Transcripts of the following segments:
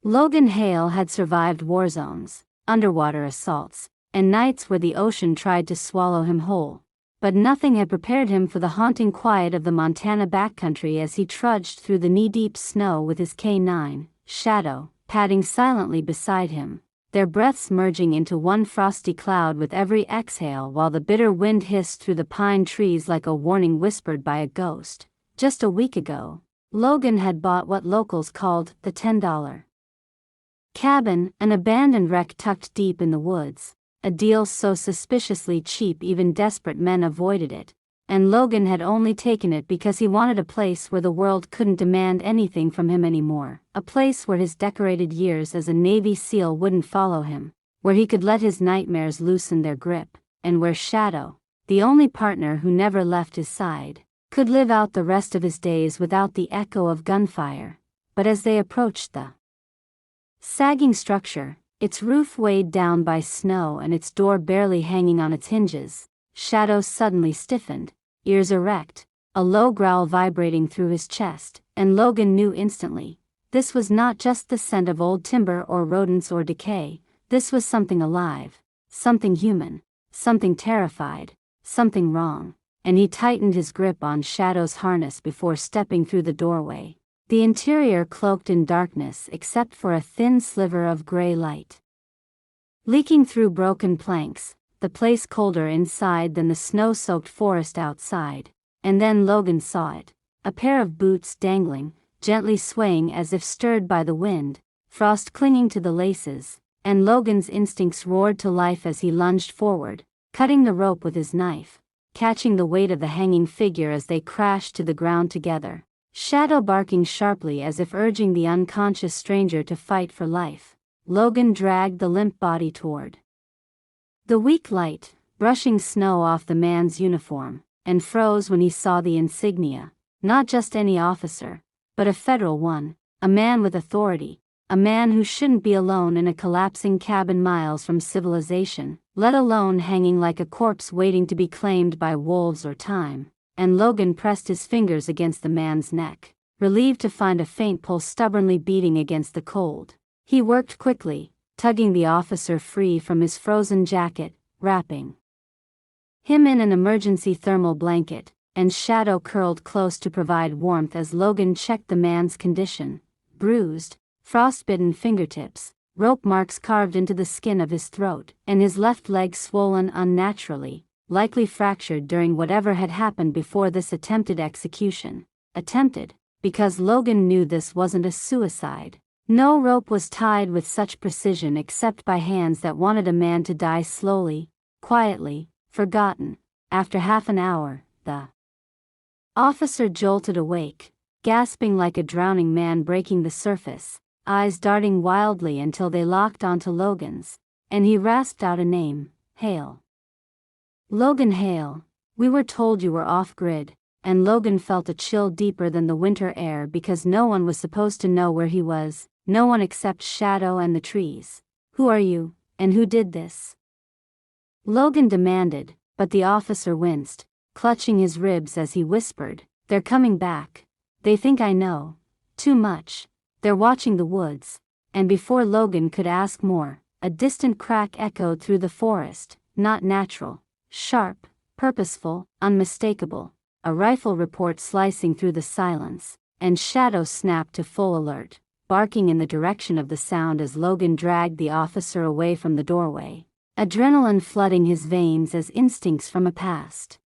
Logan Hale had survived war zones, underwater assaults, and nights where the ocean tried to swallow him whole. But nothing had prepared him for the haunting quiet of the Montana backcountry as he trudged through the knee-deep snow with his K9, Shadow, padding silently beside him, their breaths merging into one frosty cloud with every exhale while the bitter wind hissed through the pine trees like a warning whispered by a ghost. Just a week ago, Logan had bought what locals called the $10 cabin, an abandoned wreck tucked deep in the woods, a deal so suspiciously cheap even desperate men avoided it, and Logan had only taken it because he wanted a place where the world couldn't demand anything from him anymore, a place where his decorated years as a Navy SEAL wouldn't follow him, where he could let his nightmares loosen their grip, and where Shadow, the only partner who never left his side, could live out the rest of his days without the echo of gunfire. But as they approached the sagging structure, its roof weighed down by snow and its door barely hanging on its hinges, Shadow suddenly stiffened, ears erect, a low growl vibrating through his chest, and Logan knew instantly. This was not just the scent of old timber or rodents or decay, this was something alive, something human, something terrified, something wrong, and he tightened his grip on Shadow's harness before stepping through the doorway, the interior cloaked in darkness except for a thin sliver of gray light leaking through broken planks, the place colder inside than the snow-soaked forest outside. And then Logan saw it, a pair of boots dangling, gently swaying as if stirred by the wind, frost clinging to the laces, and Logan's instincts roared to life as he lunged forward, cutting the rope with his knife, catching the weight of the hanging figure as they crashed to the ground together, Shadow barking sharply as if urging the unconscious stranger to fight for life. Logan dragged the limp body toward the weak light, brushing snow off the man's uniform, and froze when he saw the insignia, not just any officer, but a federal one, a man with authority, a man who shouldn't be alone in a collapsing cabin miles from civilization, let alone hanging like a corpse waiting to be claimed by wolves or time. And Logan pressed his fingers against the man's neck, relieved to find a faint pulse stubbornly beating against the cold. He worked quickly, tugging the officer free from his frozen jacket, wrapping him in an emergency thermal blanket, and Shadow curled close to provide warmth as Logan checked the man's condition. Bruised, frostbitten fingertips, rope marks carved into the skin of his throat, and his left leg swollen unnaturally, likely fractured during whatever had happened before this attempted execution. Attempted, because Logan knew this wasn't a suicide. No rope was tied with such precision except by hands that wanted a man to die slowly, quietly, forgotten. After half an hour, the officer jolted awake, gasping like a drowning man breaking the surface, eyes darting wildly until they locked onto Logan's, and he rasped out a name, Hale. Logan Hale, we were told you were off-grid, and Logan felt a chill deeper than the winter air because no one was supposed to know where he was, no one except Shadow and the trees. Who are you, and who did this? Logan demanded, but the officer winced, clutching his ribs as he whispered, they're coming back. They think I know. Too much. They're watching the woods. And before Logan could ask more, a distant crack echoed through the forest, not natural, sharp, purposeful, unmistakable, a rifle report slicing through the silence, and Shadow snapped to full alert, barking in the direction of the sound as Logan dragged the officer away from the doorway, adrenaline flooding his veins as instincts from a past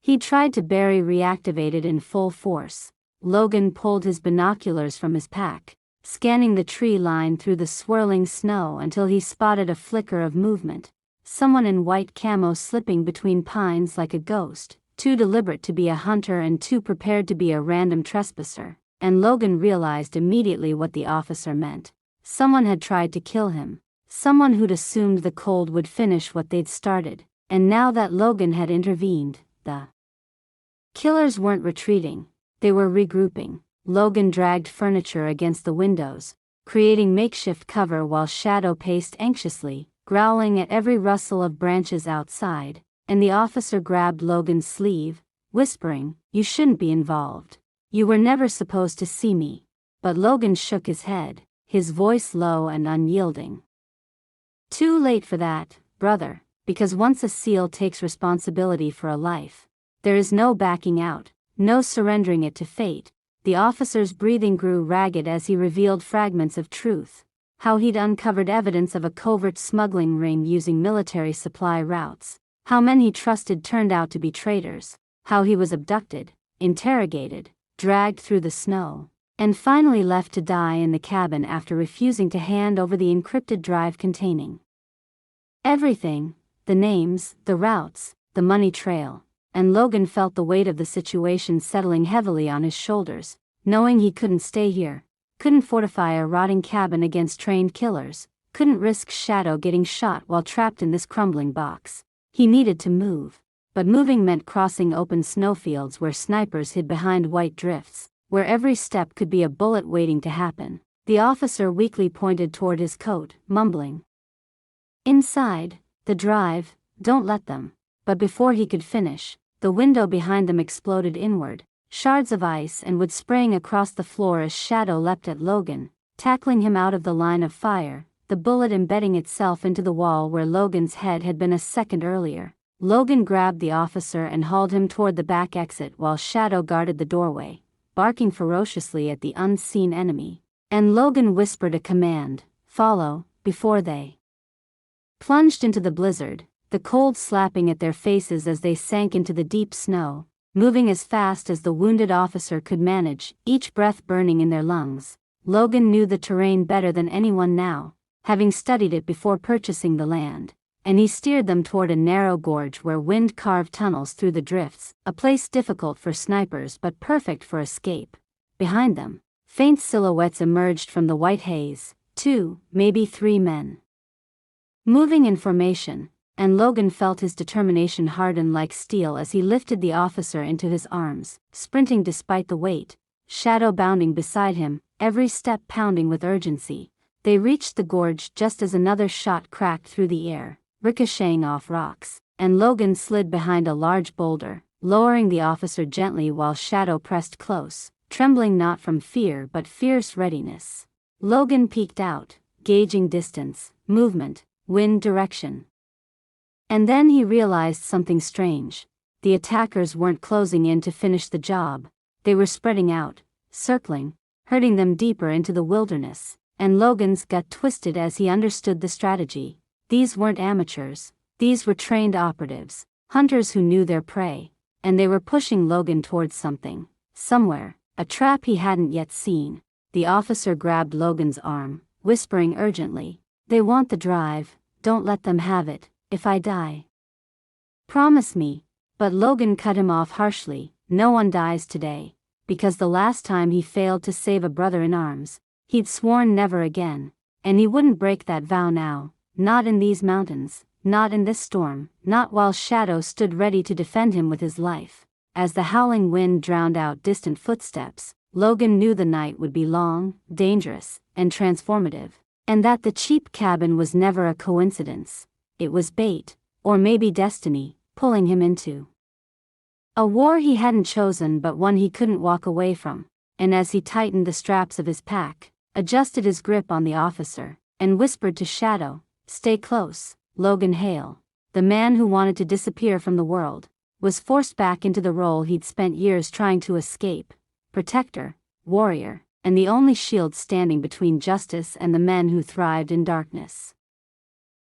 he tried to bury reactivated in full force. Logan pulled his binoculars from his pack, scanning the tree line through the swirling snow until he spotted a flicker of movement, someone in white camo slipping between pines like a ghost, too deliberate to be a hunter and too prepared to be a random trespasser. And Logan realized immediately what the officer meant. Someone had tried to kill him. Someone who'd assumed the cold would finish what they'd started. And now that Logan had intervened, the killers weren't retreating. They were regrouping. Logan dragged furniture against the windows, creating makeshift cover while Shadow paced anxiously, growling at every rustle of branches outside. And the officer grabbed Logan's sleeve, whispering, "You shouldn't be involved. You were never supposed to see me." But Logan shook his head. his voice low and unyielding. "Too late for that, brother, because once a SEAL takes responsibility for a life, there is no backing out, no surrendering it to fate." The officer's breathing grew ragged as he revealed fragments of truth. How he'd uncovered evidence of a covert smuggling ring using military supply routes. How men he trusted turned out to be traitors. How he was abducted, interrogated, dragged through the snow, and finally left to die in the cabin after refusing to hand over the encrypted drive containing everything: the names, the routes, the money trail. And Logan felt the weight of the situation settling heavily on his shoulders, knowing he couldn't stay here, couldn't fortify a rotting cabin against trained killers, couldn't risk Shadow getting shot while trapped in this crumbling box. He needed to move, but moving meant crossing open snowfields where snipers hid behind white drifts, where every step could be a bullet waiting to happen. The officer weakly pointed toward his coat, mumbling, "Inside, the drive, don't let them." But before he could finish, the window behind them exploded inward, shards of ice and wood spraying across the floor as Shadow leapt at Logan, tackling him out of the line of fire, the bullet embedding itself into the wall where Logan's head had been a second earlier. Logan grabbed the officer and hauled him toward the back exit while Shadow guarded the doorway, barking ferociously at the unseen enemy. And Logan whispered a command, "Follow," before they plunged into the blizzard, the cold slapping at their faces as they sank into the deep snow, moving as fast as the wounded officer could manage, each breath burning in their lungs. Logan knew the terrain better than anyone now, having studied it before purchasing the land, and he steered them toward a narrow gorge where wind carved tunnels through the drifts, a place difficult for snipers but perfect for escape. Behind them, faint silhouettes emerged from the white haze, 2, maybe 3 men, moving in formation, and Logan felt his determination harden like steel as he lifted the officer into his arms, sprinting despite the weight, Shadow bounding beside him, every step pounding with urgency. They reached the gorge just as another shot cracked through the air, ricocheting off rocks, and Logan slid behind a large boulder, lowering the officer gently while Shadow pressed close, trembling not from fear but fierce readiness. Logan peeked out, gauging distance, movement, wind direction. And then he realized something strange. The attackers weren't closing in to finish the job. They were spreading out, circling, herding them deeper into the wilderness, and Logan's gut twisted as he understood the strategy. These weren't amateurs. These were trained operatives, hunters who knew their prey, and they were pushing Logan towards something, somewhere, a trap he hadn't yet seen. The officer grabbed Logan's arm, whispering urgently, "They want the drive, don't let them have it. If I die, promise me." But Logan cut him off harshly, "No one dies today," because the last time he failed to save a brother in arms, he'd sworn never again, and he wouldn't break that vow now, not in these mountains, not in this storm, not while Shadow stood ready to defend him with his life. As the howling wind drowned out distant footsteps, Logan knew the night would be long, dangerous, and transformative, and that the cheap cabin was never a coincidence. It was bait, or maybe destiny, pulling him into a war he hadn't chosen but one he couldn't walk away from. And as he tightened the straps of his pack, adjusted his grip on the officer, and whispered to Shadow, "Stay close." Logan Hale, the man who wanted to disappear from the world, was forced back into the role he'd spent years trying to escape: protector, warrior, and the only shield standing between justice and the men who thrived in darkness.